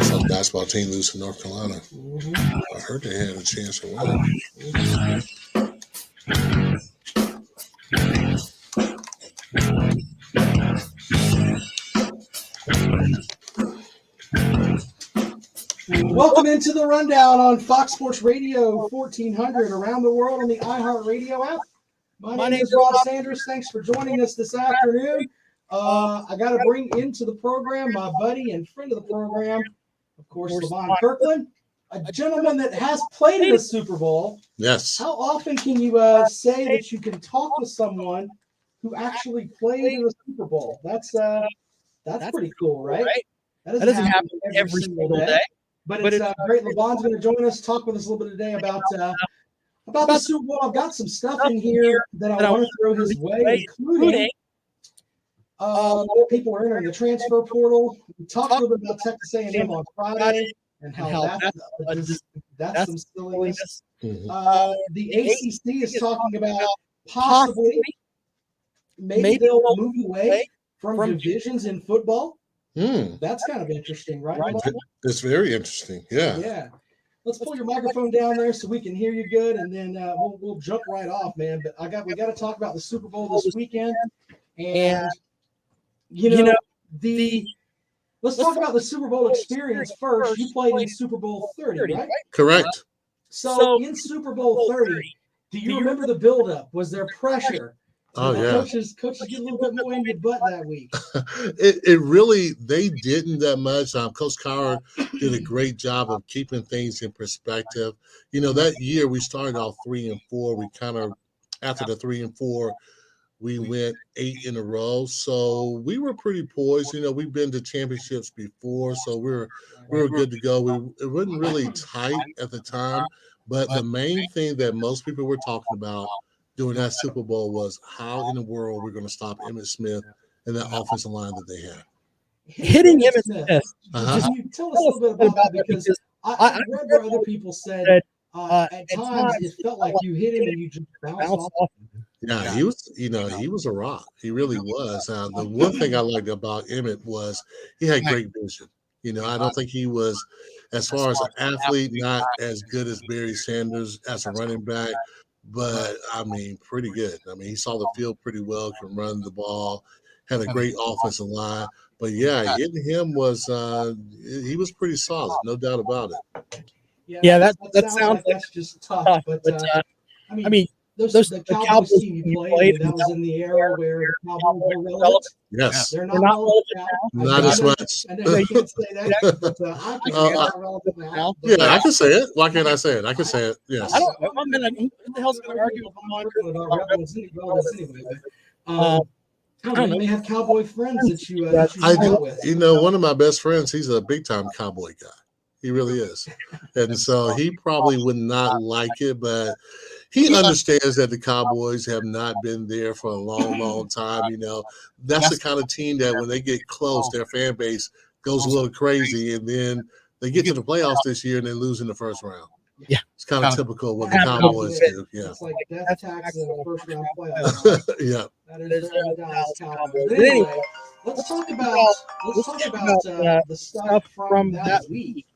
Some basketball team lose to North Carolina. I heard they had a chance to win. Welcome into the rundown on Fox Sports Radio 1400 around the world on the iHeartRadio app. My name is Rob Sanders. Thanks for joining us this afternoon. I got to bring into the program my buddy and friend of the program, of course, Levon Kirkland, a gentleman that has played in a Super Bowl. Yes. How often can you say that you can talk with someone who actually played in a Super Bowl? That's pretty cool, right? That doesn't happen every single day. But it's great. Levon's going to join us, talk with us a little bit today about the Super Bowl. I've got some stuff in here that I want to throw his way, including people are entering the transfer portal. We talked a little bit about Texas A&M on Friday and how that's some silliness. The ACC is talking about possibly maybe they'll move away from divisions in football. That's kind of interesting, right? It's very interesting. Yeah. Let's pull your microphone down there so we can hear you good, and then we'll jump right off, man. But we got to talk about the Super Bowl this weekend, and let's talk about the Super Bowl experience first. You played in Super Bowl 30, right? Correct. So in Super Bowl 30, do you remember the buildup? Was there pressure? Oh, yeah. Coaches get a little bit more in your butt that week. It really, they didn't that much. Coach Cowher did a great job of keeping things in perspective. That year we started off 3-4. We kind of, after the 3-4, we went 8 in a row. So we were pretty poised. We've been to championships before, so we were good to go. It wasn't really tight at the time, but the main thing that most people were talking about during that Super Bowl was how in the world we're going to stop Emmitt Smith and that offensive line that they had. Hitting Emmitt Smith. Can you tell us a little bit about that? Because I read where other people said at times it felt like you hit him and you just bounced off. Yeah, he was a rock. He really was. The one thing I liked about Emmitt was he had great vision. I don't think he was, as far as an athlete, not as good as Barry Sanders as a running back. But, pretty good. He saw the field pretty well, can run the ball, had a great offensive line. But, yeah, hitting him was he was pretty solid, no doubt about it. Yeah, that sounds like that's just tough. But the Cowboys team you played, that was in the era where the Cowboys were relevant. Yes. They're not relevant now. Not as much. I know you can't say that, but I can say they're not relevant now. Yeah, I can say it. Why can't I say it? I can say it, yes. I don't know. Who the hell's going to argue with about relevance anyway? I don't know. You may have Cowboy friends that you dealt with. One of my best friends, he's a big-time Cowboy guy. He really is. And so he probably would not like it, but he understands that the Cowboys have not been there for a long, long time. That's the kind of team that when they get close, their fan base goes a little crazy, and then they get to the playoffs this year and they lose in the first round. Yeah. It's kind of typical what the Cowboys do. Yeah. It's like death tax in the first round playoffs. Yeah. That is Dallas Cowboys. But anyway, let's talk about the stuff from that week.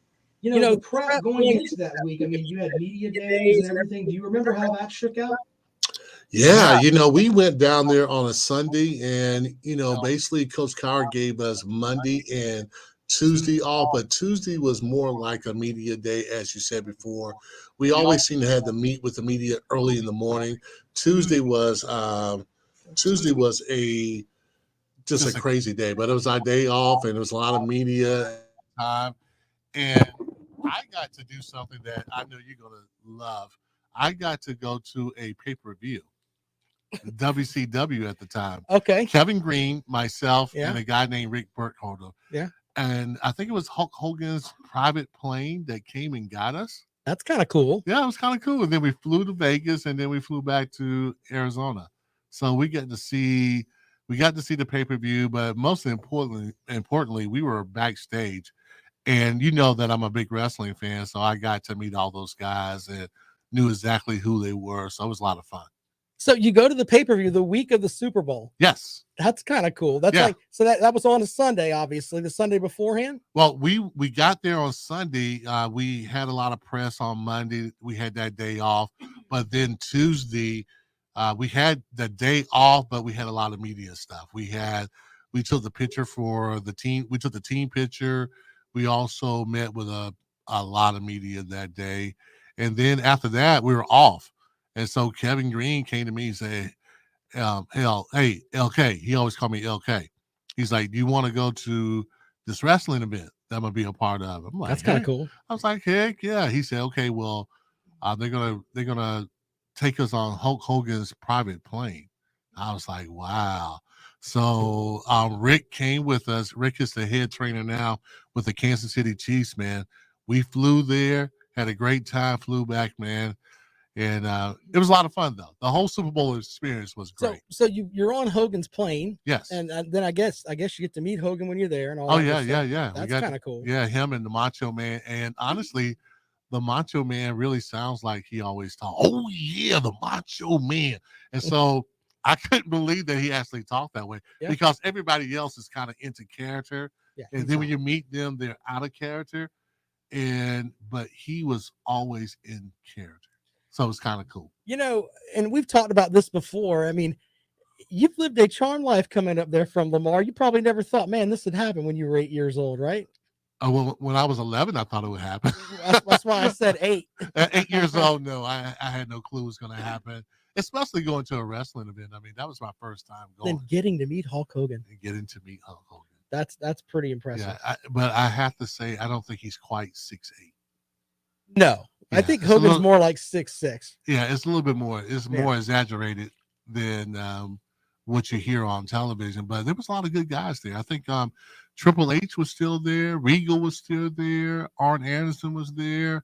The prep going into that week. You had media days and everything. Do you remember how that shook out? Yeah, we went down there on a Sunday, and basically Coach Cowher gave us Monday and Tuesday off, but Tuesday was more like a media day, as you said before. We always seem to have to meet with the media early in the morning. Tuesday was just a crazy day, but it was our day off, and there was a lot of media time. And I got to do something that I know you're going to love. I got to go to a pay-per-view, WCW at the time. Okay. Kevin Green, myself, and a guy named Rick Burkholder. Yeah. And I think it was Hulk Hogan's private plane that came and got us. That's kind of cool. Yeah, it was kind of cool. And then we flew to Vegas, and then we flew back to Arizona. So we got to see the pay-per-view, but most importantly, we were backstage. And you know that I'm a big wrestling fan, so I got to meet all those guys and knew exactly who they were. So it was a lot of fun. So you go to the pay-per-view the week of the Super Bowl. Yes. That's kind of cool. That's like, so that was on a Sunday, obviously, the Sunday beforehand. Well, we got there on Sunday. We had a lot of press on Monday. We had that day off, but then Tuesday, we had the day off, but we had a lot of media stuff. We took the picture for the team. We took the team picture. We also met with a lot of media that day, and then after that, we were off. And so Kevin Green came to me and said, hey, LK. He always called me LK. He's like, do you want to go to this wrestling event that I'm gonna be a part of? I'm like, that's kind of cool. I was like, heck yeah. He said, okay, well, they're gonna take us on Hulk Hogan's private plane. I was like, wow. So Rick came with us. Rick is the head trainer now with the Kansas City Chiefs, man. We flew there, had a great time, flew back, man. And it was a lot of fun, though. The whole Super Bowl experience was great. So you're on Hogan's plane. Yes. And then I guess you get to meet Hogan when you're there and all Oh, that. yeah. That's kind of cool. Yeah, him and the Macho Man. And honestly, the Macho Man really sounds like he always talked. Oh, yeah, the Macho Man. And so I couldn't believe that he actually talked that way because everybody else is kind of into character. Yeah, and then when you meet them, they're out of character. But he was always in character. So it's kind of cool. You know, and we've talked about this before. I mean, you've lived a charmed life coming up there from Lamar. You probably never thought, man, this would happen when you were 8 years old, right? Well, when I was 11, I thought it would happen. That's why I said 8. At 8 years old, no, I had no clue it was going to happen, especially going to a wrestling event. I mean, that was my first time going. Then getting to meet Hulk Hogan. And getting to meet Hulk Hogan. That's pretty impressive. Yeah, but I have to say, I don't think he's quite 6'8". No. Yeah, I think Hogan's more like 6'6". Yeah, it's a little bit more. It's more exaggerated than what you hear on television. But there was a lot of good guys there. I think Triple H was still there. Regal was still there. Arn Anderson was there.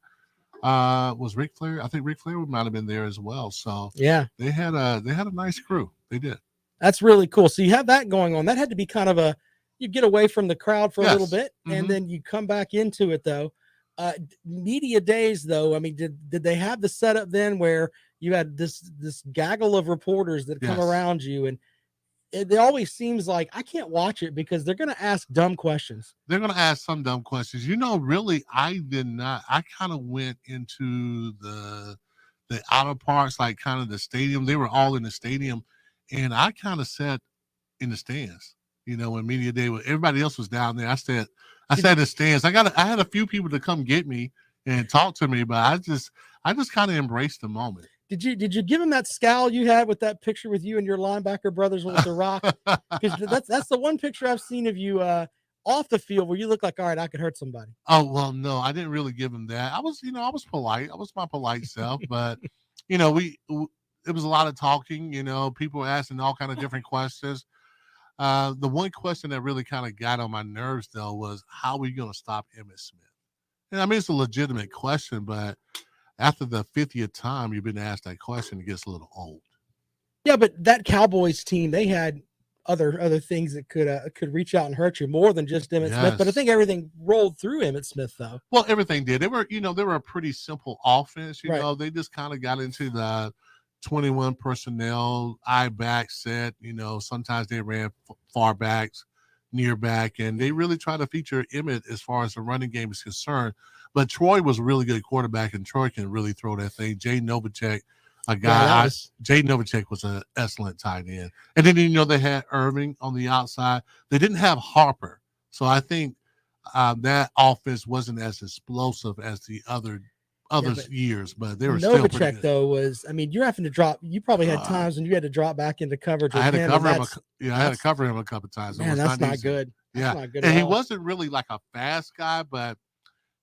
Was Ric Flair? I think Ric Flair might have been there as well. So yeah, they had a nice crew. They did. That's really cool. So you have that going on. That had to be kind of you get away from the crowd for a little bit, and then you come back into it though. Media days though, I mean, did they have the setup then where you had this gaggle of reporters that come around you, and it always seems like I can't watch it because they're going to ask dumb questions. They're going to ask some dumb questions. You know, really, I did not. I kind of went into the outer parts, like kind of the stadium. They were all in the stadium, and I kind of sat in the stands. You know, when media day, when everybody else was down there, I sat in the stands. I had a few people to come get me and talk to me, but I just kind of embraced the moment. Did you give him that scowl you had with that picture with you and your linebacker brothers with the rock? Because that's the one picture I've seen of you off the field where you look like, all right, I could hurt somebody. Oh, well, no, I didn't really give him that. I was polite. I was my polite self, but you know, it was a lot of talking. You know, people were asking all kind of different questions. The one question that really kind of got on my nerves, though, was how are we going to stop Emmitt Smith? And I mean, it's a legitimate question, but after the 50th time you've been asked that question, it gets a little old. Yeah, but that Cowboys team, they had other things that could reach out and hurt you more than just Emmitt Smith. But I think everything rolled through Emmitt Smith, though. Well, everything did. They were a pretty simple offense. You know, they just kind of got into the 21 personnel, eye back set. You know, sometimes they ran far backs, near back, and they really tried to feature Emmitt as far as the running game is concerned. But Troy was a really good quarterback, and Troy can really throw that thing. Jay Novacek, Jay Novacek was an excellent tight end. And then, you know, they had Irving on the outside. They didn't have Harper. So I think that offense wasn't as explosive as the other years, but they were still pretty good. Novacek, though, was, I mean, you're having to drop. You probably had times when you had to drop back into coverage. I had to cover him. I had to cover him a couple of times. Man, that's not good. That's not good. And he wasn't really like a fast guy, but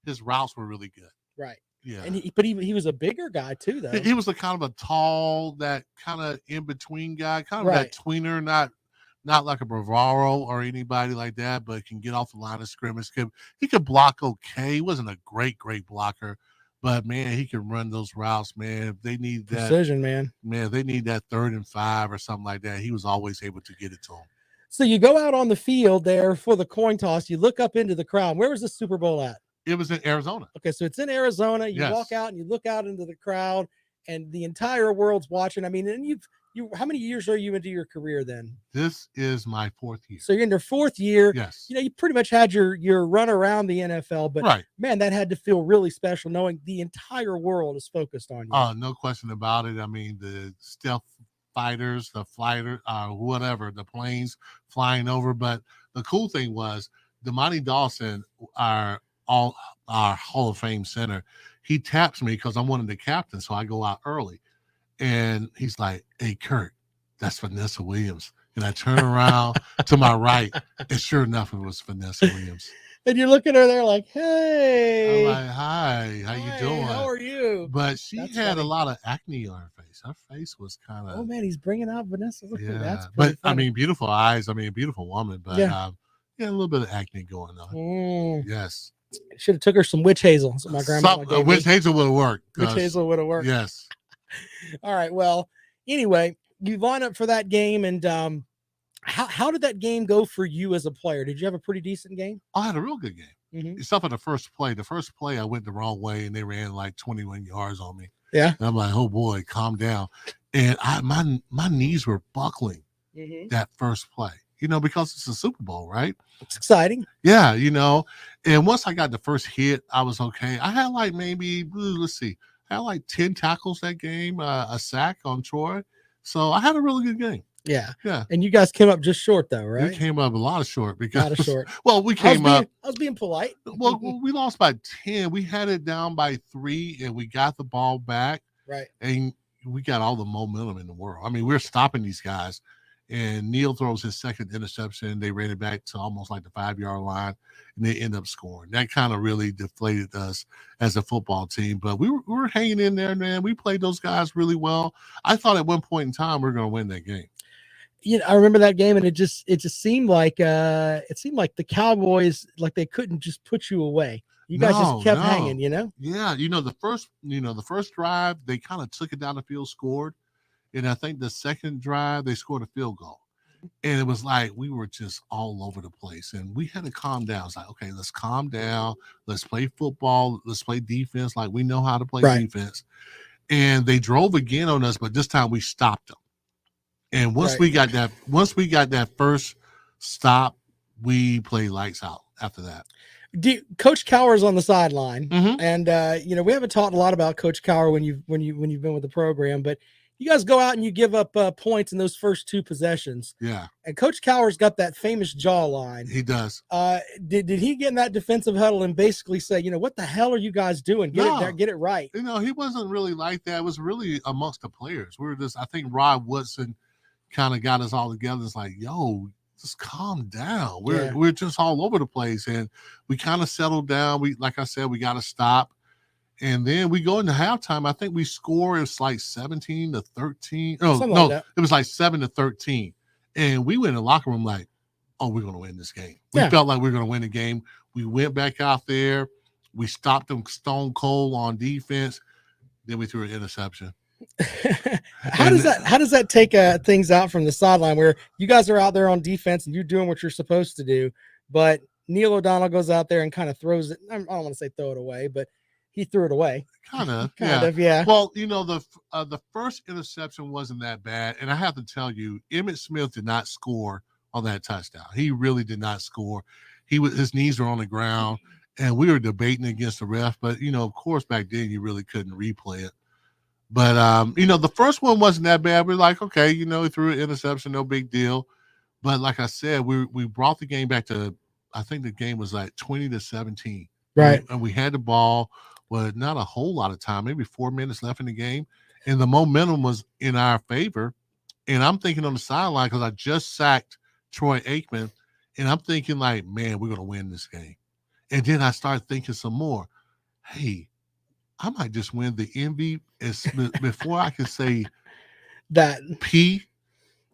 his routes were really good. Right. Yeah. And he was a bigger guy too, though. He was a kind of a tall, that kind of in between guy, kind of that tweener, not like a Bravaro or anybody like that, but can get off the line of scrimmage. He could block okay. He wasn't a great blocker. But, man, he can run those routes, man. If they need that precision, man. Man, if they need that 3rd and 5 or something like that, he was always able to get it to them. So you go out on the field there for the coin toss. You look up into the crowd. Where was the Super Bowl at? It was in Arizona. Okay, so it's in Arizona. You Yes. walk out and you look out into the crowd, and the entire world's watching. I mean, and you. How many years are you into your career then? This is my 4th year. So you're in your 4th year. Yes. You pretty much had your run around the NFL, but right. Man, that had to feel really special knowing the entire world is focused on you. No question about it. I mean, the stealth fighters, the fighter, whatever, the planes flying over. But the cool thing was Damani Dawson, our Hall of Fame center, he taps me because I'm one of the captains, so I go out early. And he's like, "Hey, Kurt, that's Vanessa Williams." And I turn around to my right, and sure enough, it was Vanessa Williams. And you look at her there like, "Hey." I'm like, "Hi, how you doing? How are you?" But she had a lot of acne on her face. Her face was kind of. Oh man, he's bringing out Vanessa. Yeah, that's but funny. I mean, beautiful eyes. I mean, beautiful woman. But yeah, a little bit of acne going on. Yes. Should have took her some witch hazel. That's what my grandma gave witch hazel would have worked. Witch hazel would have worked. Yes. All right. Well, anyway, you line up for that game, and how did that game go for you as a player? Did you have a pretty decent game? I had a real good game. Except for the first play. The first play, I went the wrong way, and they ran like 21 yards on me. Yeah. And I'm like, oh boy, calm down. And my knees were buckling that first play. Because it's a Super Bowl, right? It's exciting. Yeah, And once I got the first hit, I was okay. I had like maybe, I had like 10 tackles that game, a sack on Troy. So I had a really good game. Yeah. Yeah. And you guys came up just short though, right? We came up a lot of short because Well, we came up. I was being polite. Well, we lost by 10. We had it down by 3 and we got the ball back. Right. And we got all the momentum in the world. I mean, we're stopping these guys. And Neal throws his second interception. They ran it back to almost like the 5-yard line, and they end up scoring. That kind of really deflated us as a football team. But we were hanging in there, man. We played those guys really well. I thought at one point in time we were going to win that game. I remember that game, and it just seemed like the Cowboys, like they couldn't just put you away. You guys just kept hanging, Yeah, the first drive they kind of took it down the field, scored. And I think the second drive, they scored a field goal. And it was like we were just all over the place. And we had to calm down. It's like, okay, let's calm down. Let's play football. Let's play defense like we know how to play defense. And they drove again on us, but this time we stopped them. And once we got that first stop, we played lights out after that. Coach Cowher's on the sideline. Mm-hmm. And we haven't talked a lot about Coach Cowher when you've been with the program, but you guys go out and you give up points in those first 2 possessions. Yeah. And Coach Cowher's got that famous jawline. He does. Did he get in that defensive huddle and basically say, what the hell are you guys doing? Get it right. He wasn't really like that. It was really amongst the players. I think Rod Woodson kind of got us all together. It's like, yo, just calm down. We're just all over the place. And we kind of settled down. Like I said, we got to stop. And then we go into halftime. I think we score. It's like 17-13. No, it was like 7-13. And we went in the locker room like, oh, we're going to win this game. We felt like we were going to win the game. We went back out there. We stopped them stone cold on defense. Then we threw an interception. How does that take things out from the sideline where you guys are out there on defense and you're doing what you're supposed to do, but Neil O'Donnell goes out there and kind of throws it. I don't want to say throw it away, but he threw it away. Kind of, yeah. Well, the first interception wasn't that bad, and I have to tell you, Emmitt Smith did not score on that touchdown. He really did not score. His knees were on the ground, and we were debating against the ref. But of course, back then you really couldn't replay it. But the first one wasn't that bad. We're like, okay, he threw an interception, no big deal. But like I said, we brought the game back to. I think the game was like 20-17. Right, and we had the ball. But not a whole lot of time, maybe 4 minutes left in the game. And the momentum was in our favor. And I'm thinking on the sideline because I just sacked Troy Aikman. And I'm thinking like, man, we're going to win this game. And then I started thinking some more. Hey, I might just win the MVP before I can say that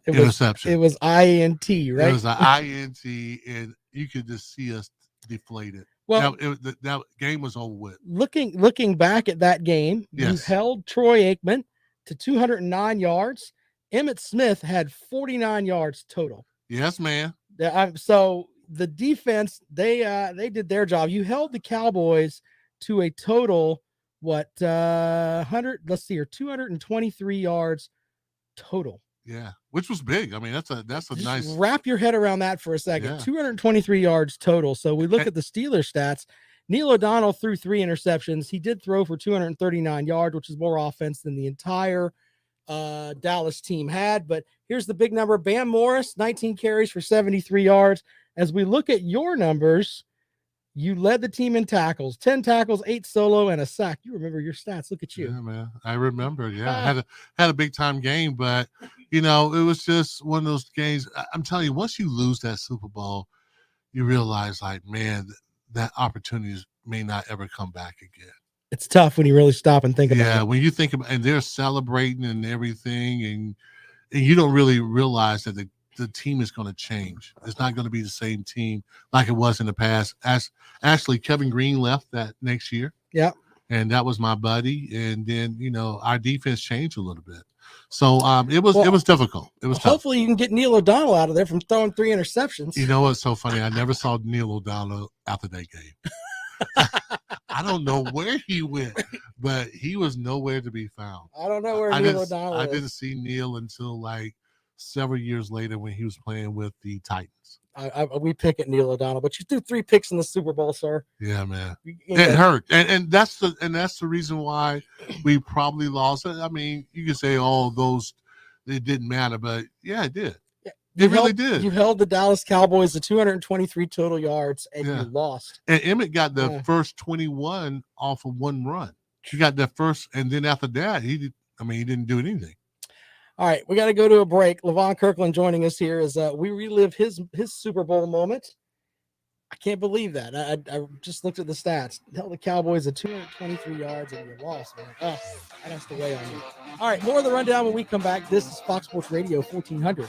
interception. It was INT, right? It was an INT. And you could just see us deflated. Well, that game was over with. Looking back at that game, you held Troy Aikman to 209 yards. Emmitt Smith had 49 yards total. Yes, man. So the defense, they did their job. You held the Cowboys to a total 223 yards total. Yeah, which was big. I mean, that's a Just nice. Wrap your head around that for a second. Yeah. 223 yards total. So we look at the Steelers stats. Neil O'Donnell threw 3 interceptions. He did throw for 239 yards, which is more offense than the entire Dallas team had. But here's the big number. Bam Morris, 19 carries for 73 yards. As we look at your numbers, you led the team in tackles, 10 tackles, 8 solo, and a sack. You remember your stats. Look at you. Yeah, man. I remember. Yeah, I had a big time game, but it was just one of those games. I'm telling you, once you lose that Super Bowl, you realize, like, man, that opportunity may not ever come back again. It's tough when you really stop and think about it. Yeah, when you think about, and they're celebrating and everything, and you don't really realize that the team is going to change. It's not going to be the same team like it was in the past. Actually, Kevin Green left that next year. Yeah. And that was my buddy. And then, our defense changed a little bit. So it was difficult. It was hopefully tough. You can get Neil O'Donnell out of there from throwing 3 interceptions. You know what's so funny? I never saw Neil O'Donnell after that game. I don't know where he went, but he was nowhere to be found. I don't know where Neil O'Donnell is. I didn't see Neil until like several years later when he was playing with the Titans. We pick at Neil O'Donnell, but you threw 3 picks in the Super Bowl, sir. Yeah, man. It hurt. And that's the reason why we probably lost it. I mean, you can say, those, it didn't matter, but yeah, it did. Yeah. It really did. You held the Dallas Cowboys to 223 total yards, and you lost. And Emmett got the first 21 off of one run. He got that first, and then after that, he didn't do anything. All right, we got to go to a break. Levon Kirkland joining us here as we relive his Super Bowl moment. I can't believe that. I just looked at the stats. Held the Cowboys at 223 yards, and you lost, man. Oh, that has to weigh on you. All right, more of the rundown when we come back. This is Fox Sports Radio 1400.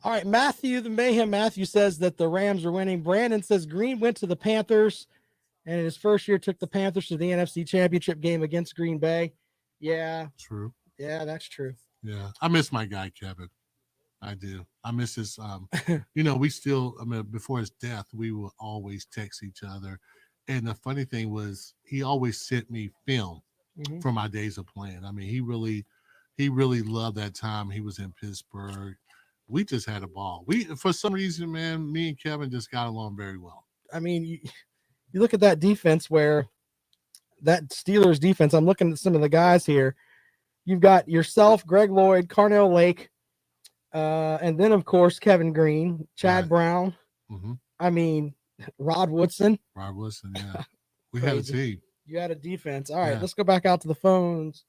All right, Matthew, the Mayhem Matthew says that the Rams are winning. Brandon says Green went to the Panthers, and in his first year took the Panthers to the NFC Championship game against Green Bay. Yeah. True. Yeah, that's true. Yeah. I miss my guy, Kevin. I do. I miss his, we still, before his death, we would always text each other. And the funny thing was he always sent me film from my days of playing. I mean, he really loved that time he was in Pittsburgh. We just had a ball. For some reason, man, me and Kevin just got along very well. I mean, you look at that defense where that Steelers defense, I'm looking at some of the guys here. You've got yourself, Greg Lloyd, Carnell Lake, and then, of course, Kevin Green, Chad Brown. Mm-hmm. I mean, Rod Woodson. Yeah. We had a team. You had a defense. All right, let's go back out to the phones.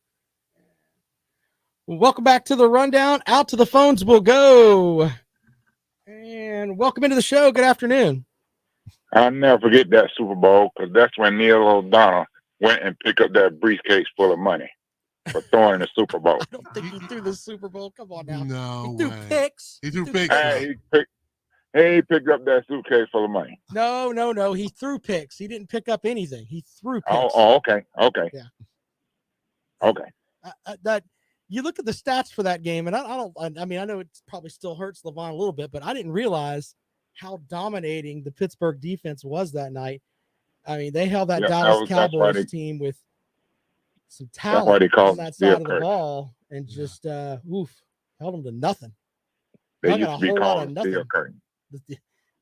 Well, welcome back to the rundown. Out to the phones we'll go. And welcome into the show. Good afternoon. I'll never forget that Super Bowl because that's when Neil O'Donnell went and picked up that briefcase full of money for throwing the Super Bowl. I don't think he threw the Super Bowl. Come on now. No, he threw picks. He threw picks. He picked up that suitcase full of money. No. He threw picks. He didn't pick up anything. He threw picks. Oh, okay. Yeah. Okay. That you look at the stats for that game, and I know it probably still hurts Levon a little bit, but I didn't realize how dominating the Pittsburgh defense was that night. I mean, they held that Dallas Cowboys team with some talent on that side of the ball and just held them to nothing. They used to be called Steel Curtain.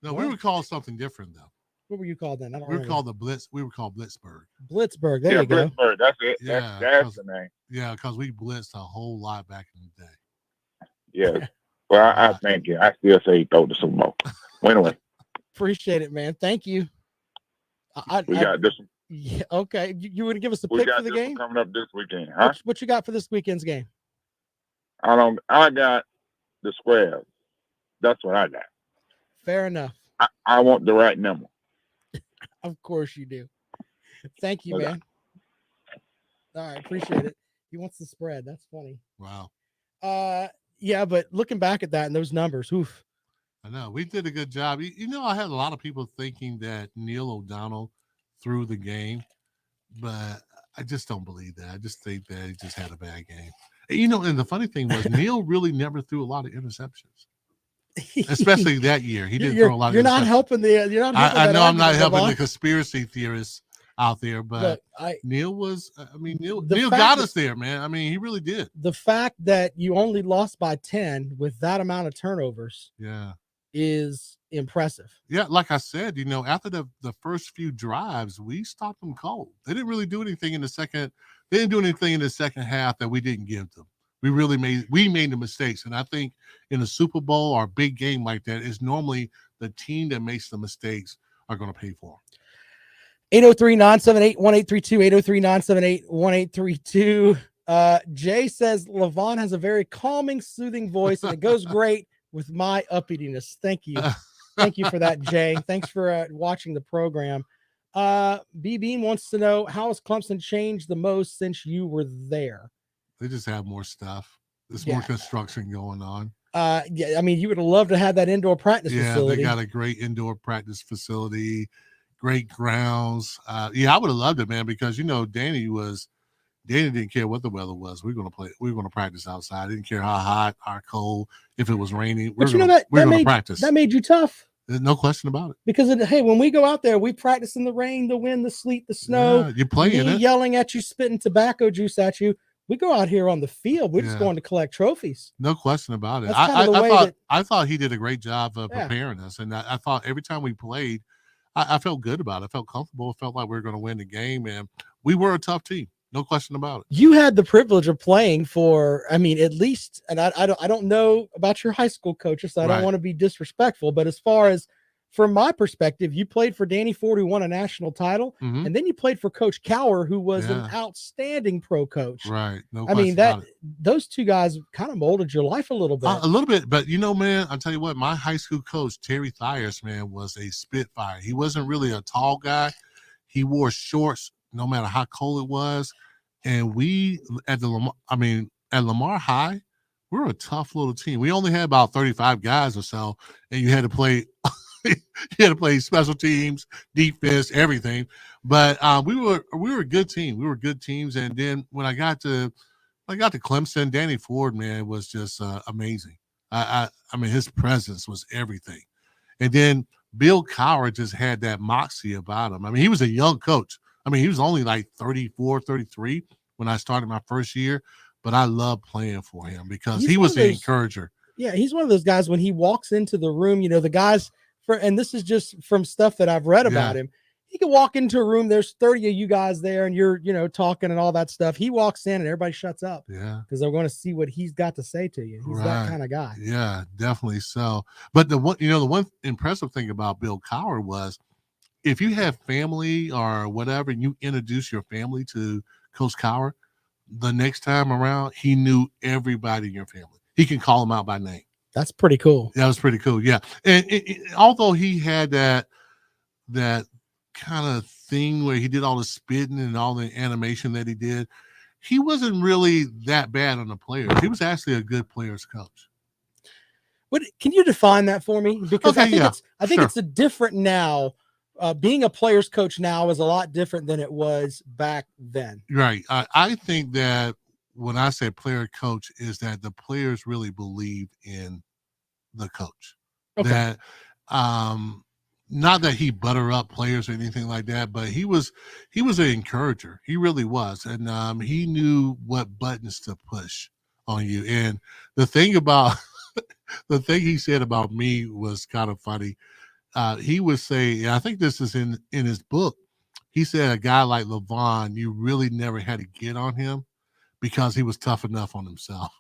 No, we would call something different, though. What were you called then? I don't We were remember. called the Blitz. We were called Blitzburg. Blitzburg. There Yeah, you go. Pittsburgh. That's it. Yeah, That's the name. Yeah, because we blitzed a whole lot back in the day. Yes. Well, I thank you. I still say throw the Super Bowl. Anyway, Appreciate it, man. Thank you. we got this. Yeah, okay. You want to give us a We pick got for the this one game? coming up this weekend, huh? What you got for this weekend's game? I got the squares. That's what I got. Fair enough. I want the right number. Of course you do. Thank you, Okay. man. All right, appreciate it. He wants the spread. That's funny. Wow. Yeah, but looking back at that and those numbers, oof. I know we did a good job. You know, I had a lot of people thinking that Neil O'Donnell threw the game, but I just don't believe that. I just think that he just had a bad game. And, you know, and the funny thing was Neil really never threw a lot of interceptions, especially that year. He didn't throw a lot of interceptions. You're not helping the. You're not. Helping I know I'm not argument, helping Levon. the conspiracy theorists out there, but Neil was. I mean, Neil got us there, man. I mean, he really did. The fact that you only lost by 10 with that amount of turnovers, is impressive. Yeah, like I said, you know, after the first few drives, we stopped them cold. They didn't really do anything in the second. They didn't do anything in the second half that we didn't give them. We made the mistakes, and I think in a Super Bowl or a big game like that, it's normally the team that makes the mistakes are going to pay for them. 803-978-1832, 803-978-1832. Jay says Levon has a very calming, soothing voice, and it goes great with my uppityness. Thank you. Thank you for that, Jay. Thanks for watching the program. B Bean wants to know, how has Clemson changed the most since you were there? They just have more stuff. There's more construction going on. Yeah, I mean, you would have loved to have that indoor practice facility. They got a great indoor practice facility, great grounds. I would have loved it, man, because you know Danny didn't care what the weather was. We're gonna play. We're gonna practice outside. Didn't care how hot or cold. If it was raining, we're gonna practice. That made you tough. There's no question about it. Because hey, when we go out there, we practice in the rain, the wind, the sleet, the snow. Yeah, you're playing it. Yelling at you, spitting tobacco juice at you. We go out here on the field. We're just going to collect trophies. No question about it. I thought he did a great job of preparing us, and I thought every time we played, I felt good about it. I felt comfortable. I felt like we were going to win the game, and we were a tough team. No question about it. You had the privilege of playing for, I mean, at least, and I don't know about your high school coaches, so I don't want to be disrespectful, but as far as from my perspective, you played for Danny Ford, who won a national title, and then you played for Coach Cower, who was an outstanding pro coach. Right. No I mean, those two guys kind of molded your life a little bit. A little bit, but you know, man, I'll tell you what, my high school coach, Terry Thiers, man, was a spitfire. He wasn't really a tall guy. He wore shorts no matter how cold it was. And we at Lamar High, we're a tough little team. We only had about 35 guys or so, and you had to play special teams, defense, everything. But we were a good team. We were good teams. And then when I got to Clemson, Danny Ford, man, was just amazing. I mean, his presence was everything. And then Bill Cowher just had that moxie about him. I mean, he was a young coach. I mean, he was only like 34, 33 when I started my first year. But I loved playing for him because he was the encourager. Yeah, he's one of those guys when he walks into the room, you know, the guys and this is just from stuff that I've read about him. He can walk into a room, there's 30 of you guys there, and you're, you know, talking and all that stuff. He walks in and everybody shuts up. Yeah. Because they're going to see what he's got to say to you. He's that kind of guy. Yeah, definitely so. But the one impressive thing about Bill Cowher was if you have family or whatever, and you introduce your family to Coach Cowher, the next time around, he knew everybody in your family. He can call them out by name. That's pretty cool. That was pretty cool. Yeah. And although he had that kind of thing where he did all the spitting and all the animation that he did, he wasn't really that bad on the players. He was actually a good players coach. What can you define that for me? Because I think it's a different now. Being a players coach now is a lot different than it was back then. Right. I think that when I say player coach is that the players really believed in the coach. Okay. That not that he butter up players or anything like that, but he was an encourager. He really was. And he knew what buttons to push on you. And the thing he said about me was kind of funny. he would say, and I think this is in his book. He said a guy like Levon, you really never had to get on him because he was tough enough on himself.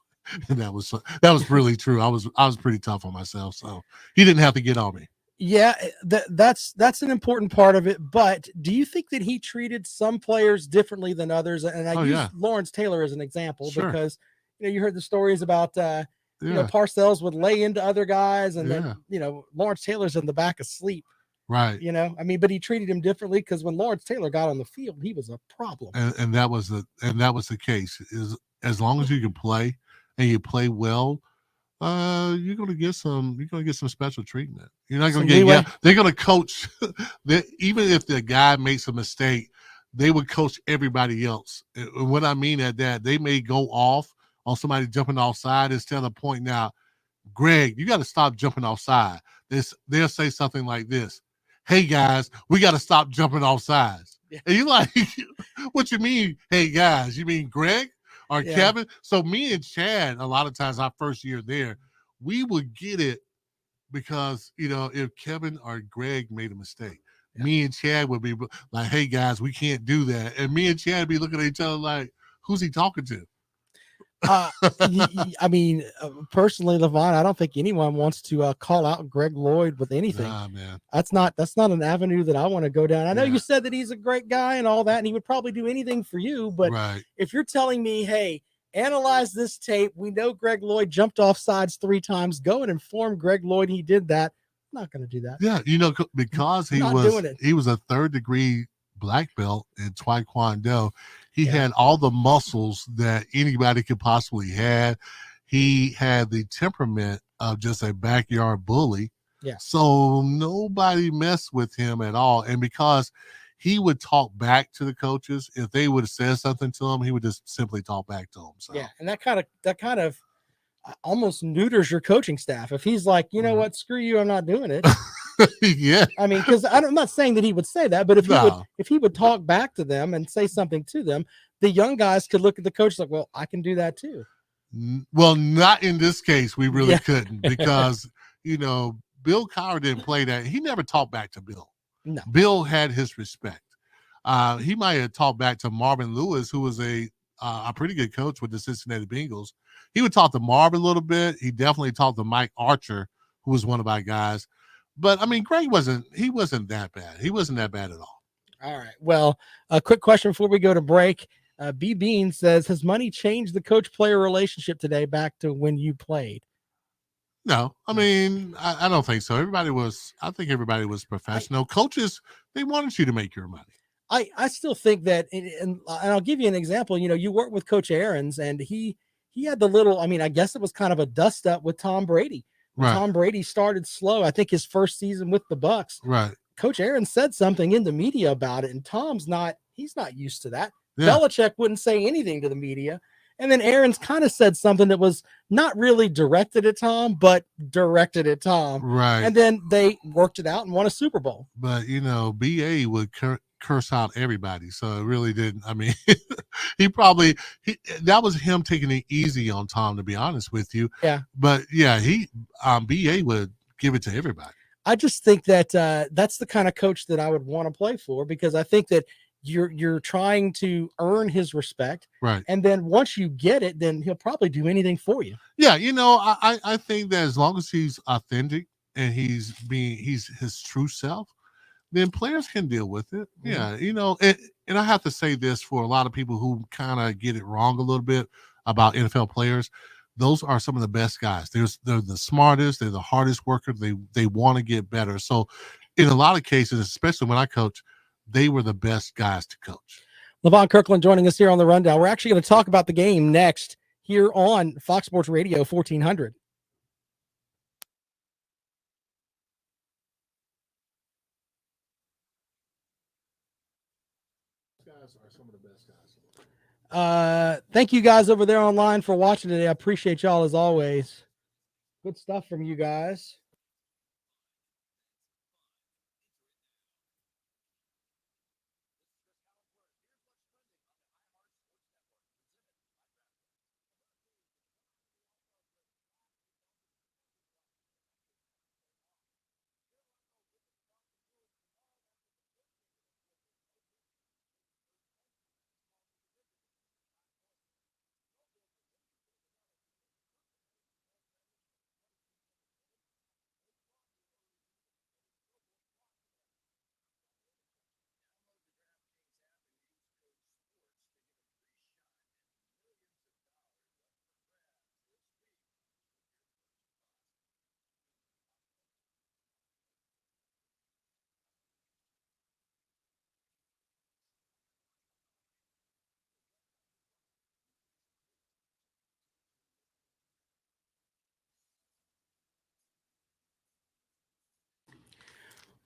And that was really true. I was pretty tough on myself, so he didn't have to get on me. Yeah, that's an important part of it. But do you think that he treated some players differently than others? And I Oh use yeah, Lawrence Taylor as an example sure, because you heard the stories about yeah, Parcells would lay into other guys, and yeah, then Lawrence Taylor's in the back asleep. right. I mean, but he treated him differently because when Lawrence Taylor got on the field, he was a problem. And that was the case. Is as long as you can play and you play well, you're gonna get some special treatment. You're not gonna Some get leeway. they're gonna coach even if the guy makes a mistake, they would coach everybody else. And what I mean at that, they may go off on somebody jumping offside instead of pointing out, Greg, you got to stop jumping offside. They'll say something like this: "Hey guys, we got to stop jumping off sides." Yeah. And you're like, "What you mean, hey guys? You mean Greg or Yeah. Kevin?" So me and Chad, a lot of times our first year there, we would get it because if Kevin or Greg made a mistake, me and Chad would be like, "Hey guys, we can't do that," and me and Chad would be looking at each other like, "Who's he talking to?" I mean, personally, Levon, I don't think anyone wants to call out Greg Lloyd with anything. Nah, man. That's not an avenue that I want to go down. I know Yeah. you said that he's a great guy and all that, and he would probably do anything for you. But Right. if you're telling me, hey, analyze this tape, we know Greg Lloyd jumped off sides 3 times, go and inform Greg Lloyd he did that. I'm not going to do that. Yeah, because he was a third degree black belt in Taekwondo. He had all the muscles that anybody could possibly have. He had the temperament of just a backyard bully. Yeah. So nobody messed with him at all. And because he would talk back to the coaches, if they would have said something to him, he would just simply talk back to them. So yeah, and that kind of almost neuters your coaching staff. If he's like, you know what, screw you, I'm not doing it. Yeah. I mean, because I'm not saying that he would say that, but if he would talk back to them and say something to them, the young guys could look at the coach like, well, I can do that too. Well, not in this case. We really couldn't because Bill Cowher didn't play that. He never talked back to Bill. No. Bill had his respect. He might have talked back to Marvin Lewis, who was a pretty good coach with the Cincinnati Bengals. He would talk to Marvin a little bit. He definitely talked to Mike Archer, who was one of our guys. But I mean, Greg wasn't that bad. He wasn't that bad at all. All right. Well, a quick question before we go to break. B Bean says, has money changed the coach-player relationship today back to when you played? No, I mean, I don't think so. I think everybody was professional. Coaches, they wanted you to make your money. I still think that, and I'll give you an example. You work with Coach Aarons, and he had the little, I mean, I guess it was kind of a dust up with Tom Brady. When Tom Brady started slow, I think his first season with the Bucs. Right. Coach Aarons said something in the media about it, and he's not used to that. Yeah. Belichick wouldn't say anything to the media. And then Aarons kind of said something that was not really directed at Tom, but directed at Tom. Right. And then they worked it out and won a Super Bowl. But, BA would curse out everybody. So it really didn't. I mean, that was him taking it easy on Tom, to be honest with you. Yeah. But, yeah, BA would give it to everybody. I just think that that's the kind of coach that I would want to play for, because I think that you're trying to earn his respect. Right. And then once you get it, then he'll probably do anything for you. Yeah. I think that as long as he's authentic and he's his true self, then players can deal with it. Mm-hmm. Yeah. And I have to say this for a lot of people who kind of get it wrong a little bit about NFL players. Those are some of the best guys. They're the smartest. They're the hardest workers. They want to get better. So in a lot of cases, especially when I coach, they were the best guys to coach. Levon Kirkland joining us here on the Rundown. We're actually going to talk about the game next here on Fox Sports Radio 1400. Guys are some of the best guys. Thank you guys over there online for watching today. I appreciate y'all as always. Good stuff from you guys.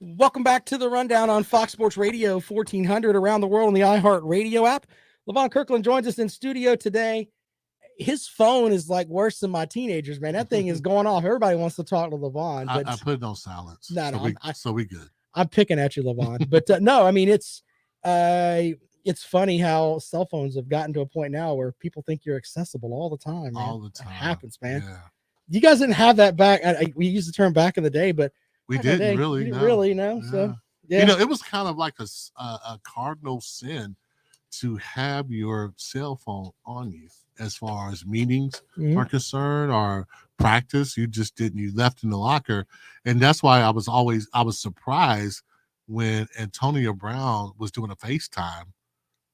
Welcome back to the Rundown on Fox Sports Radio 1400 around the world on the iHeart Radio app. Levon Kirkland joins us in studio today. His phone is like worse than my teenagers, man. That thing is going off. Everybody wants to talk to Levon. But I put it on silence. No, so we good. I'm picking at you, Levon. But no, I mean, it's funny how cell phones have gotten to a point now where people think you're accessible all the time, man. All the time. It happens, man. Yeah. You guys didn't have that back. We used the term back in the day, but we didn't really. No. Yeah. So, yeah. You know, it was kind of like a cardinal sin to have your cell phone on you as far as meetings are concerned or practice. You left in the locker. And that's why I was surprised when Antonio Brown was doing a FaceTime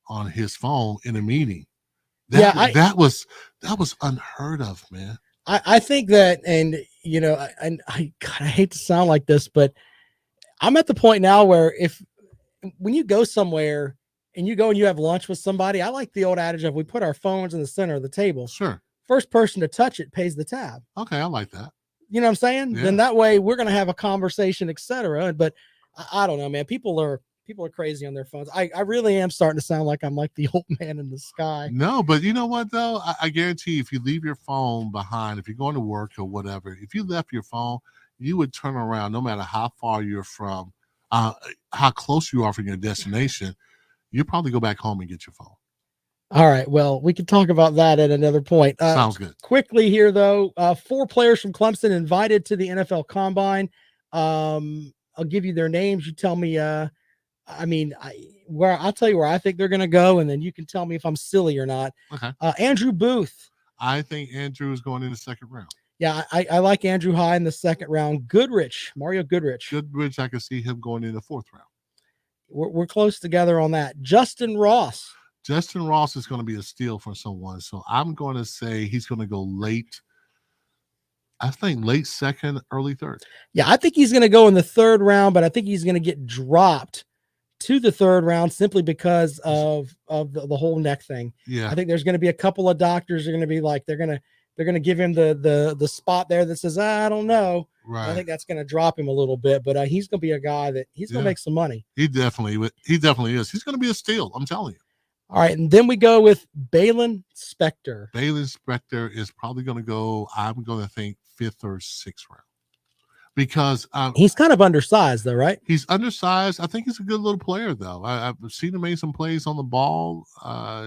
on his phone in a meeting. That was unheard of, man. I think that, and you know, I hate to sound like this, but I'm at the point now where when you go somewhere and you go and you have lunch with somebody, I like the old adage of we put our phones in the center of the table. Sure. First person to touch it pays the tab. Okay, I like that. You know what I'm saying? Yeah. Then that way we're going to have a conversation, etc. But I don't know, man. People are crazy on their phones. I really am starting to sound like I'm like the old man in the sky. No, but you know what though? I guarantee if you leave your phone behind, if you're going to work or whatever, if you left your phone, you would turn around no matter how far you're from, how close you are from your destination. You probably go back home and get your phone. All right. Well, we can talk about that at another point. Sounds good. Quickly here, though, 4 players from Clemson invited to the NFL Combine. I'll give you their names. You tell me. I'll tell you where I think they're going to go, and then you can tell me if I'm silly or not. Okay. Andrew Booth. I think Andrew is going in the second round. Yeah, I like Andrew high in the second round. Mario Goodrich. I can see him going in the fourth round. We're close together on that. Justin Ross is going to be a steal for someone. So I'm going to say he's going to go late. I think late second, early third. Yeah, I think he's going to go in the third round, but I think he's going to get dropped to the third round simply because of the whole neck thing. Yeah. I think there's going to be a couple of doctors are going to be like, they're going to give him the spot there that says, I don't know. Right. I think that's going to drop him a little bit, but he's going to be a guy that he's going to make some money. He definitely is. He's going to be a steal. I'm telling you. All right. And then we go with Balin Spector. Balin Spector is probably going to go, I'm going to think 5th or 6th round because he's kind of undersized though, right? He's undersized. I think he's a good little player though. I've seen him make some plays on the ball.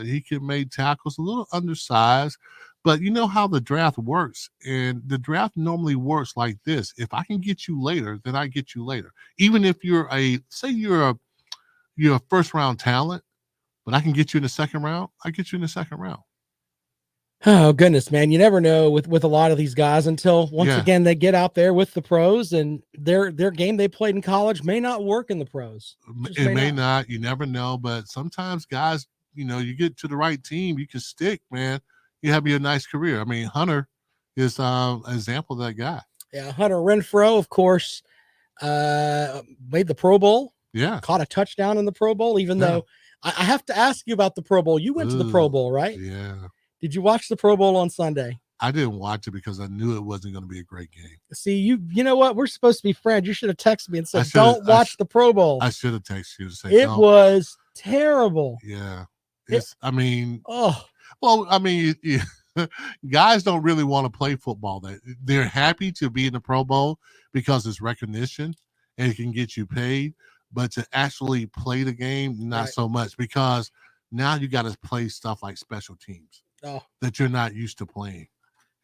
He can make tackles, a little undersized. But you know how the draft works, and the draft normally works like this. If I can get you later, then I get you later. Even if you're a first round talent, but I can get you in the second round, I get you in the second round. Oh goodness, man. You never know with a lot of these guys until once again they get out there with the pros and their game they played in college may not work in the pros. It may not. You never know. But sometimes guys, you get to the right team, you can stick, man. You have a nice career. I mean, Hunter is an example of that guy. Yeah, Hunter Renfrow, of course, made the Pro Bowl. Yeah. Caught a touchdown in the Pro Bowl, even though I have to ask you about the Pro Bowl. You went to the Pro Bowl, right? Yeah. Did you watch the Pro Bowl on Sunday? I didn't watch it because I knew it wasn't going to be a great game. See, you know what? We're supposed to be friends. You should have texted me and said, don't watch the Pro Bowl. I should have texted you to say it was terrible. Yeah. Guys don't really want to play football. They're happy to be in the Pro Bowl because it's recognition and it can get you paid. But to actually play the game, not so much, because now you got to play stuff like special teams that you're not used to playing.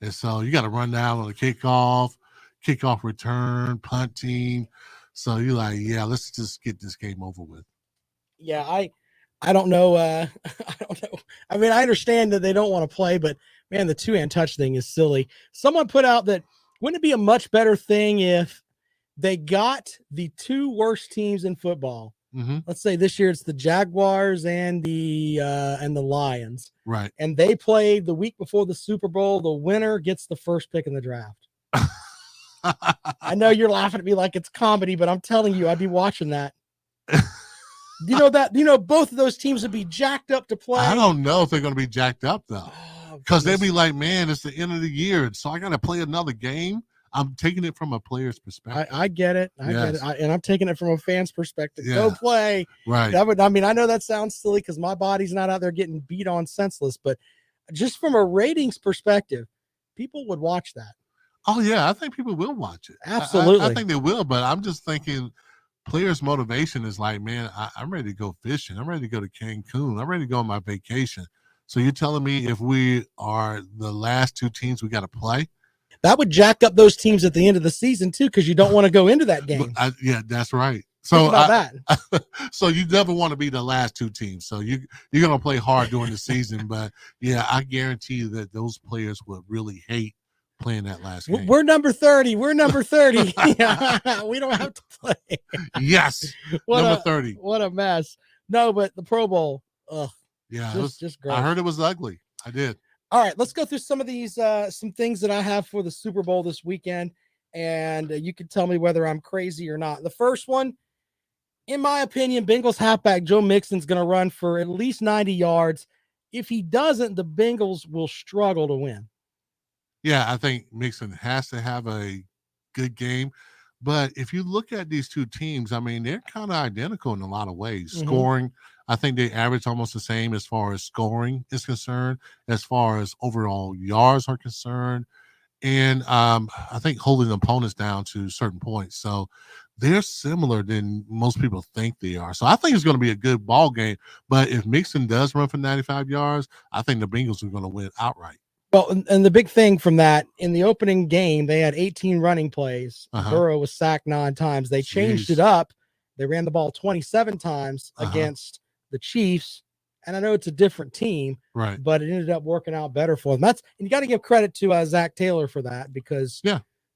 And so you got to run down on the kickoff return, punt team. So you're like, let's just get this game over with. Yeah, I don't know. I don't know. I mean, I understand that they don't want to play, but man, the 2-hand touch thing is silly. Someone put out that wouldn't it be a much better thing if they got the 2 worst teams in football? Mm-hmm. Let's say this year it's the Jaguars and the Lions, right? And they played the week before the Super Bowl. The winner gets the first pick in the draft. I know you're laughing at me like it's comedy, but I'm telling you, I'd be watching that. Both of those teams would be jacked up to play. I don't know if they're going to be jacked up though, because they'd be like, man, it's the end of the year, so I got to play another game. I'm taking it from a player's perspective. I get it. I get it. And I'm taking it from a fan's perspective. Go play. Right. I mean, I know that sounds silly because my body's not out there getting beat on senseless, but just from a ratings perspective, people would watch that. Oh, yeah. I think people will watch it. Absolutely. I think they will, but I'm just thinking players' motivation is like, man, I'm ready to go fishing. I'm ready to go to Cancun. I'm ready to go on my vacation. So you're telling me if we are the last two teams we got to play? That would jack up those teams at the end of the season, too, because you don't want to go into that game. Yeah, that's right. So think about that. So you never want to be the last two teams. So you're going to play hard during the season. But, yeah, I guarantee you that those players would really hate playing that last game. We're number 30. We're number 30. We don't have to play. Yes. Number 30. What a mess. No, but the Pro Bowl. Ugh. Yeah. Just great. I heard it was ugly. I did. All right. Let's go through some of these, some things that I have for the Super Bowl this weekend. And you can tell me whether I'm crazy or not. The first one, in my opinion, Bengals halfback Joe Mixon's going to run for at least 90 yards. If he doesn't, the Bengals will struggle to win. Yeah, I think Mixon has to have a good game. But if you look at these two teams, I mean, they're kind of identical in a lot of ways. Mm-hmm. Scoring, I think they average almost the same as far as scoring is concerned, as far as overall yards are concerned. And I think holding opponents down to certain points. So they're similar than most people think they are. So I think it's going to be a good ball game. But if Mixon does run for 95 yards, I think the Bengals are going to win outright. Well, and the big thing from that, in the opening game, they had 18 running plays. Burrow was sacked 9 times. They changed it up. They ran the ball 27 times against the Chiefs. And I know it's a different team, right? But it ended up working out better for them. And you got to give credit to Zach Taylor for that, because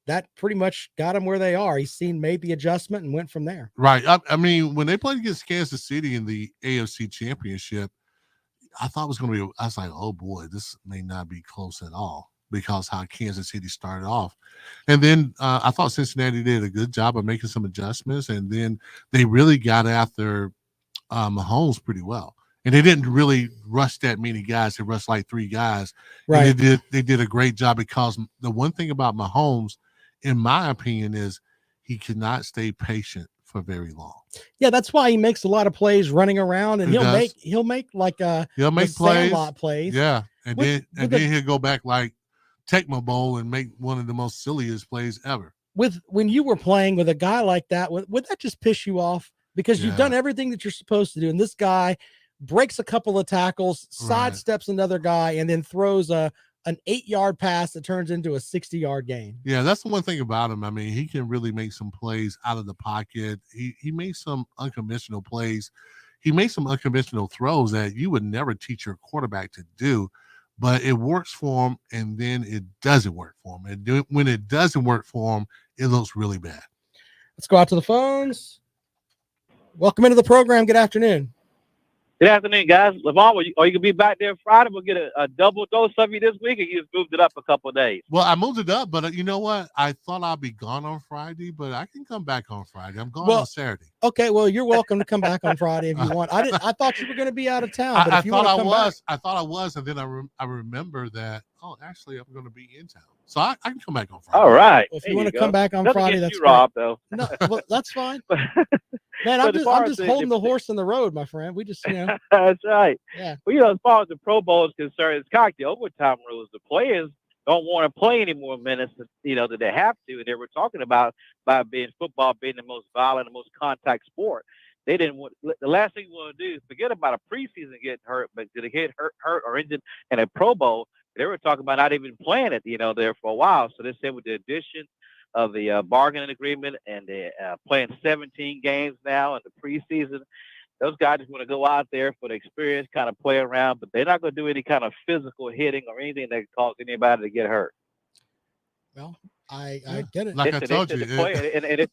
that pretty much got them where they are. He's made the adjustment and went from there. Right. I mean, when they played against Kansas City in the AFC Championship, I thought it was going to be, I was like, oh boy, this may not be close at all, because how Kansas City started off. And then I thought Cincinnati did a good job of making some adjustments. And then they really got after Mahomes pretty well. And they didn't really rush that many guys. They rushed like 3 guys. Right. And they did a great job, because the one thing about Mahomes, in my opinion, is he cannot stay patient for very long. Yeah, that's why he makes a lot of plays running around, and he'll make like he'll make plays. Yeah, and then he'll go back like Tecmo Bowl and make one of the most silliest plays ever. When you were playing with a guy like that, would that just piss you off? Because you've done everything that you're supposed to do, and this guy breaks a couple of tackles, sidesteps another guy, and then throws an 8-yard pass that turns into a 60-yard gain. Yeah, that's the one thing about him. I mean, he can really make some plays out of the pocket. He makes some unconventional plays. He makes some unconventional throws that you would never teach your quarterback to do, but it works for him, and then it doesn't work for him. And when it doesn't work for him, it looks really bad. Let's go out to the phones. Welcome into the program. Good afternoon. Good afternoon, guys. Levon, are you going to be back there Friday? We'll get a double dose of you this week, or you just moved it up a couple of days? Well, I moved it up, but you know what? I thought I'd be gone on Friday, but I can come back on Friday. I'm gone on Saturday. Okay, well, you're welcome to come back on Friday if you want. I thought you were going to be out of town. But I thought I was, and then I remember that, actually, I'm going to be in town. So I can come back on Friday. All right. Well, if you want to come back on Friday, that's you, Rob, though. No, well, that's fine. Man, I'm just holding the horse in the road, my friend. We just, That's right. Yeah. Well, as far as the Pro Bowl is concerned, it's kind of the overtime rules. The players don't want to play any more minutes, that they have to. And they were talking about football being the most violent, the most contact sport. They didn't want, the last thing you want to do is forget about a preseason getting hurt, but did it get hurt or injured in a Pro Bowl? They were talking about not even playing it, there for a while. So they said with the addition of the bargaining agreement and the playing 17 games now in the preseason, those guys just want to go out there for the experience, kind of play around, but they're not going to do any kind of physical hitting or anything that could cause anybody to get hurt. Well, I get it. Like I told you. And it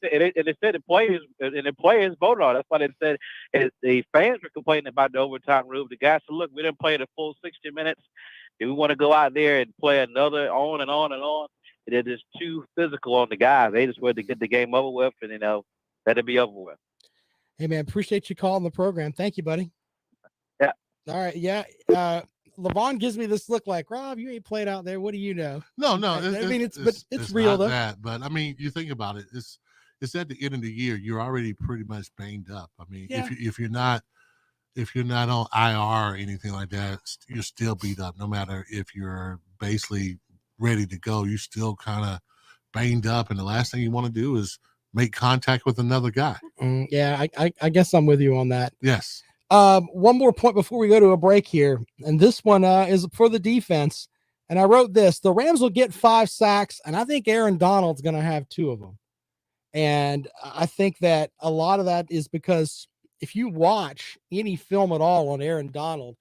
said the players voted on it. That's why they said the fans were complaining about the overtime rule. The guys said, look, we didn't play the full 60 minutes. Do we want to go out there and play another on and on and on? They're just too physical on the guys. They just wanted to get the game over with and, let it be over with. Hey, man, appreciate you calling the program. Thank you, buddy. Yeah. All right. Yeah. Levon gives me this look like, Rob, you ain't played out there. What do you know? No. I mean, it's real though. That, but I mean, you think about it. It's at the end of the year. You're already pretty much banged up. I mean, if you're not on IR or anything like that, you're still beat up. No matter if you're basically ready to go, you still kind of banged up, and the last thing you want to do is make contact with another guy. Yeah, I guess I'm with you on that. Yes. One more point before we go to a break here, and this one is for the defense. And I wrote this: the Rams will get 5 sacks, and I think Aaron Donald's going to have 2 of them. And I think that a lot of that is because if you watch any film at all on Aaron Donald,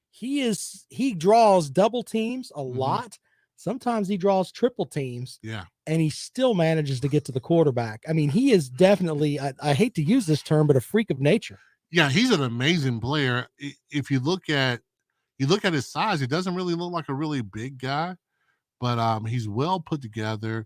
he draws double teams a lot. Sometimes he draws triple teams. Yeah. And he still manages to get to the quarterback. I mean, he is definitely, I hate to use this term, but a freak of nature. Yeah, he's an amazing player. If you look at his size, he doesn't really look like a really big guy, but he's well put together.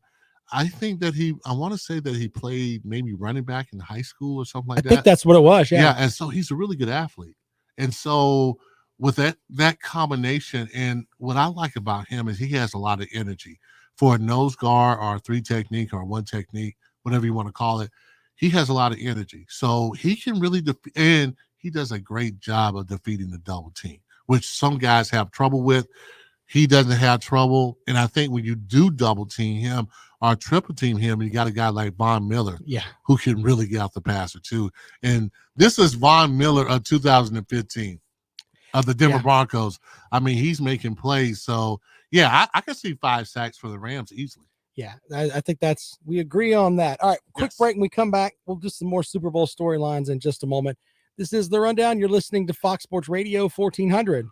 I think that I want to say that he played maybe running back in high school or something like that. I think that's what it was. Yeah. And so he's a really good athlete. And so with that combination, and what I like about him is he has a lot of energy for a nose guard or a 3 technique or 1 technique, whatever you want to call it. He has a lot of energy. So he can really and he does a great job of defeating the double team, which some guys have trouble with. He doesn't have trouble. And I think when you do double team him or triple team him, you got a guy like Von Miller, who can really get out the passer too. And this is Von Miller of 2015 of the Denver Broncos. I mean, he's making plays. So yeah, I can see 5 sacks for the Rams easily. Yeah, I think we agree on that. All right, quick break. When we come back, we'll do some more Super Bowl storylines in just a moment. This is The Rundown. You're listening to Fox Sports Radio 1400.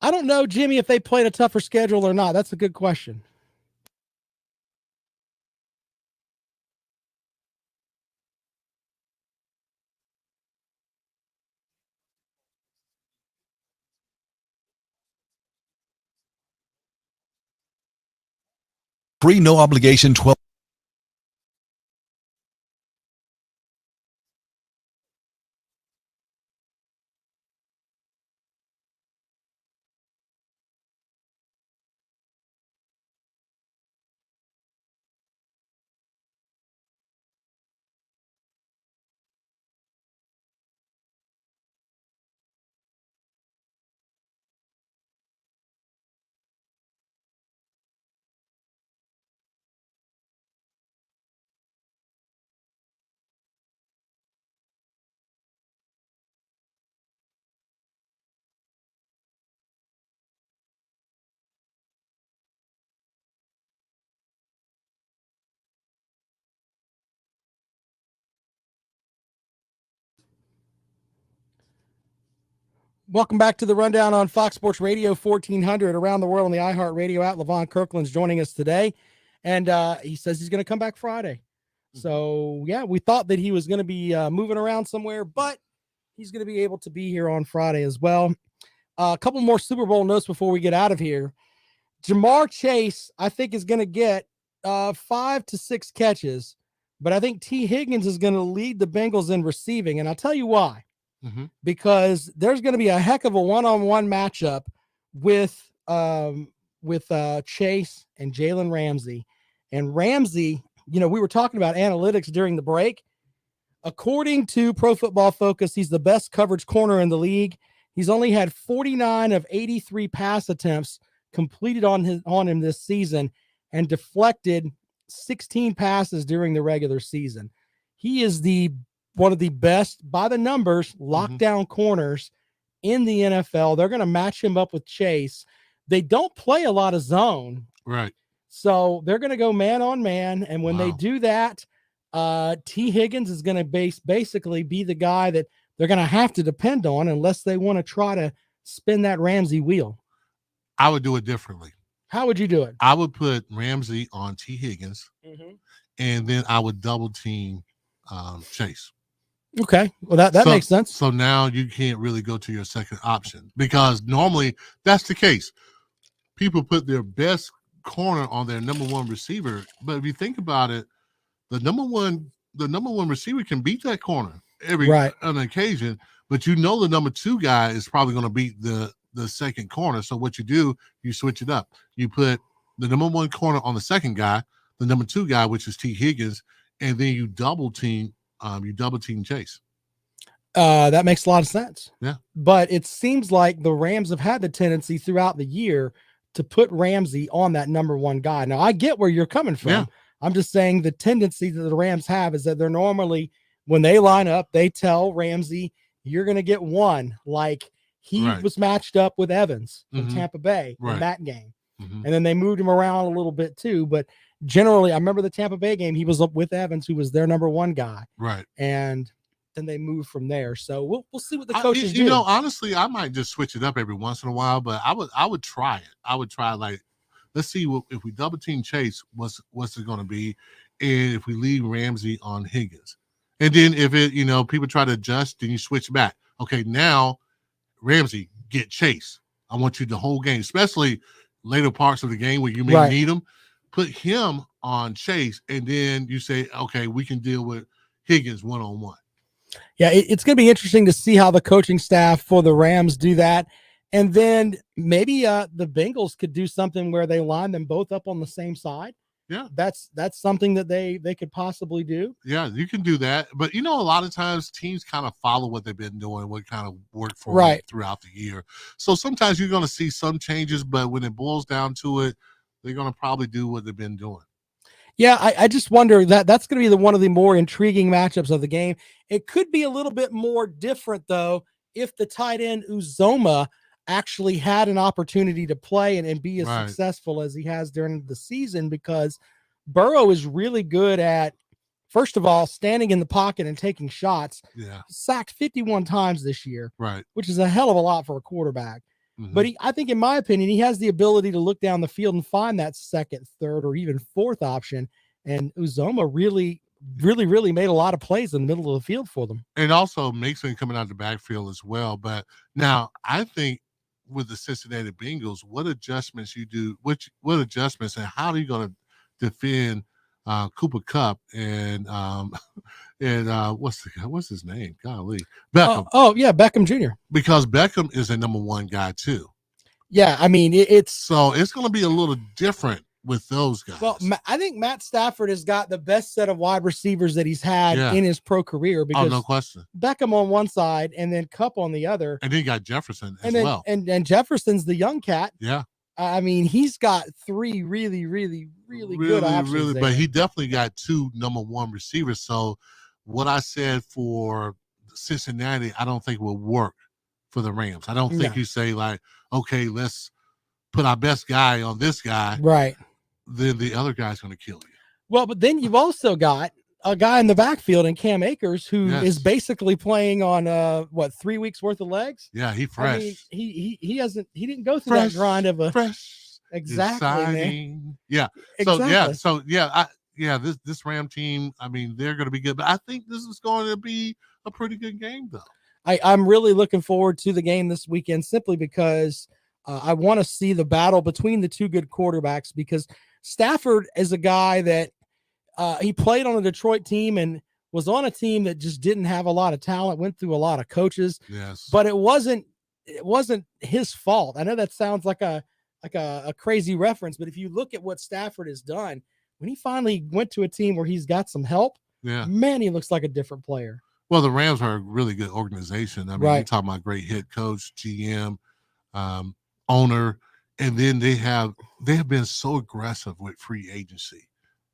I don't know, Jimmy, if they played a tougher schedule or not. That's a good question. Free, no obligation 12. Welcome back to The Rundown on Fox Sports Radio 1400 around the world on the iHeartRadio app. Levon Kirkland's joining us today, and he says he's going to come back Friday. So, yeah, we thought that he was going to be moving around somewhere, but he's going to be able to be here on Friday as well. A couple more Super Bowl notes before we get out of here. Jamar Chase, I think, is going to get 5 to 6 catches, but I think T. Higgins is going to lead the Bengals in receiving, and I'll tell you why. Because there's going to be a heck of a one-on-one matchup with with Chase and Jalen Ramsey. And Ramsey, we were talking about analytics during the break. According to Pro Football Focus, he's the best coverage corner in the league. He's only had 49 of 83 pass attempts completed on him this season and deflected 16 passes during the regular season. He is one of the best, by the numbers, lockdown corners in the NFL. They're going to match him up with Chase. They don't play a lot of zone. Right. So they're going to go man on man. And when they do that, T. Higgins is going to basically be the guy that they're going to have to depend on unless they want to try to spin that Ramsey wheel. I would do it differently. How would you do it? I would put Ramsey on T. Higgins, and then I would double team Chase. Okay. Well, that makes sense. So now you can't really go to your second option because normally that's the case. People put their best corner on their number one receiver, but if you think about it, the number one receiver can beat that corner on occasion, but the number two guy is probably going to beat the second corner. So what you do, you switch it up. You put the number one corner on the second guy, the number two guy, which is T. Higgins, and then you double team Chase. That makes a lot of sense. Yeah. But it seems like the Rams have had the tendency throughout the year to put Ramsey on that number one guy. Now I get where you're coming from. Yeah. I'm just saying the tendency that the Rams have is that they're normally, when they line up, they tell Ramsey, you're going to get one. Like he was matched up with Evans from Tampa Bay in that game. And then they moved him around a little bit too. But generally, I remember the Tampa Bay game, he was up with Evans, who was their number one guy. Right. And then they moved from there. So we'll see what the coaches do. Honestly, I might just switch it up every once in a while, but I would try it. I would try, like, let's see if we double team Chase, what's it going to be, and if we leave Ramsey on Higgins, and then if it people try to adjust, then you switch back. Okay, now Ramsey, get Chase. I want you the whole game, especially later parts of the game where you may need him. Put him on Chase, and then you say, okay, we can deal with Higgins one-on-one. Yeah, it's going to be interesting to see how the coaching staff for the Rams do that. And then maybe the Bengals could do something where they line them both up on the same side. Yeah. That's something that they could possibly do. Yeah, you can do that. But, a lot of times teams kind of follow what they've been doing, what kind of worked for them throughout the year. So sometimes you're going to see some changes, but when it boils down to it, they're going to probably do what they've been doing. Yeah, I just wonder that's going to be one of the more intriguing matchups of the game. It could be a little bit more different, though, if the tight end Uzomah actually had an opportunity to play and be as successful as he has during the season, because Burrow is really good at, first of all, standing in the pocket and taking shots. Yeah. Sacked 51 times this year, which is a hell of a lot for a quarterback. But I think, in my opinion, he has the ability to look down the field and find that second, third, or even fourth option. And Uzomah really made a lot of plays in the middle of the field for them. And also Mason coming out of the backfield as well. But now I think with the Cincinnati Bengals, what adjustments you do, what adjustments, and how are you going to defend Cooper Kupp and what's his name? Golly, Beckham. Beckham Jr. Because Beckham is a number one guy too. Yeah, I mean it's going to be a little different with those guys. Well, I think Matt Stafford has got the best set of wide receivers that he's had in his pro career. Because no question. Beckham on one side and then Kupp on the other, and then you got Jefferson as well. And Jefferson's the young cat. Yeah. I mean, he's got three really good options. But he definitely got two number one receivers. So what I said for Cincinnati, I don't think will work for the Rams. I don't think you say, like, okay, let's put our best guy on this guy. Right. Then the other guy's going to kill you. Well, but then you've also got a guy in the backfield in Cam Akers who is basically playing on 3 weeks worth of legs. Yeah, he fresh. I mean, he didn't go through that grind of a fresh. Exactly. Yeah. Exactly. This Ram team, I mean, they're going to be good, but I think this is going to be a pretty good game, though. I'm really looking forward to the game this weekend, simply because I want to see the battle between the two good quarterbacks, because Stafford is a guy that he played on a Detroit team and was on a team that just didn't have a lot of talent, went through a lot of coaches. Yes. But it wasn't his fault. I know that sounds like a a crazy reference, but if you look at what Stafford has done, when he finally went to a team where he's got some help, man, he looks like a different player. Well, the Rams are a really good organization. I mean, Right. you're talking about great head coach, GM, owner, and then they have been so aggressive with free agency.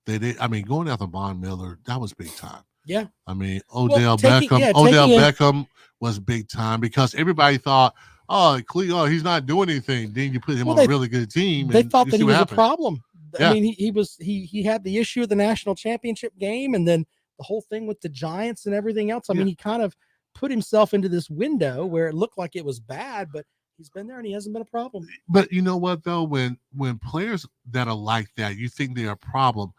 I mean, going after Von Miller, that was big time. Yeah. I mean, Odell Beckham was big time because everybody thought, he's not doing anything. Then you put him on a really good team. They thought that he was a problem. Yeah. I mean, he had the issue of the national championship game and then the whole thing with the Giants and everything else. I mean, he kind of put himself into this window where it looked like it was bad, but he's been there and he hasn't been a problem. But you know what, though? When players that are like that, you think they're a problem,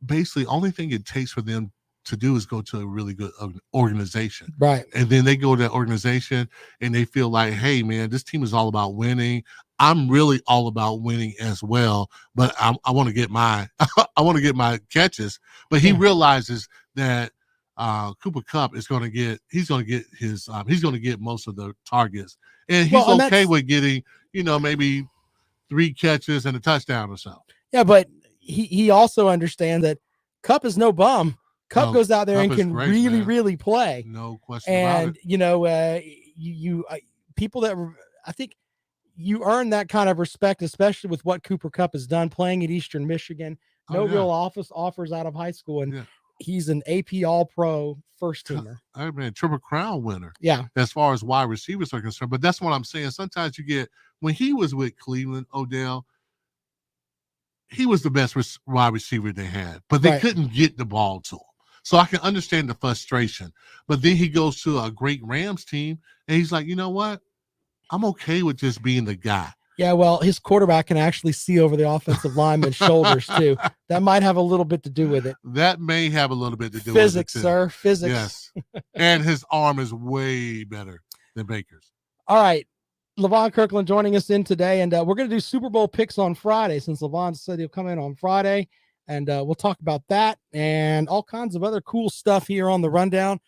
basically only thing it takes for them to do is go to a really good organization. Right. And then they go to that organization and they feel like, hey, man, this team is all about winning. I'm really all about winning as well, but I want to get my catches. But he realizes that Cooper Kupp is going to get most of the targets, and he's okay with getting maybe 3 catches and a touchdown or so. Yeah, but he also understands that Kupp is no bum. Kupp goes out there and can really play. No question about it. People that I think you earn that kind of respect, especially with what Cooper Kupp has done playing at Eastern Michigan. Real offers out of high school, and he's an AP All-Pro first teamer. I mean, Triple Crown winner. Yeah, as far as wide receivers are concerned. But that's what I'm saying. Sometimes you get when he was with Cleveland, Odell, he was the best wide receiver they had, but they couldn't get the ball to him. So I can understand the frustration. But then he goes to a great Rams team, and he's like, you know what? I'm okay with just being the guy. Yeah, well, his quarterback can actually see over the offensive lineman's shoulders, too. That might have a little bit to do with it. That may have a little bit to do with it, too. Sir. Physics. Yes. And his arm is way better than Baker's. All right. Levon Kirkland joining us in today, and we're going to do Super Bowl picks on Friday since Levon said he'll come in on Friday, and we'll talk about that and all kinds of other cool stuff here on the rundown.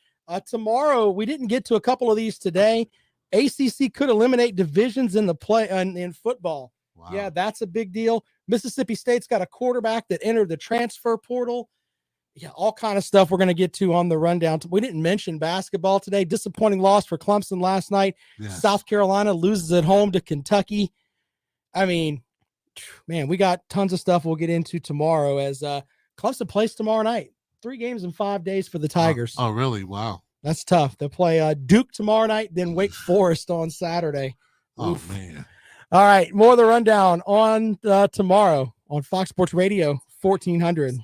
Tomorrow, we didn't get to a couple of these today. ACC could eliminate divisions in the play in football. Wow. Yeah, that's a big deal. Mississippi State's got a quarterback that entered the transfer portal. Yeah, all kind of stuff we're going to get to on the rundown. We didn't mention basketball today. Disappointing loss for Clemson last night. Yes. South Carolina loses at home to Kentucky. I mean, man, we got tons of stuff we'll get into tomorrow as Clemson plays tomorrow night. 3 games in 5 days for the Tigers. Oh, really? Wow. That's tough. They'll play Duke tomorrow night, then Wake Forest on Saturday. Oh, man. All right. More of the rundown on tomorrow on Fox Sports Radio 1400.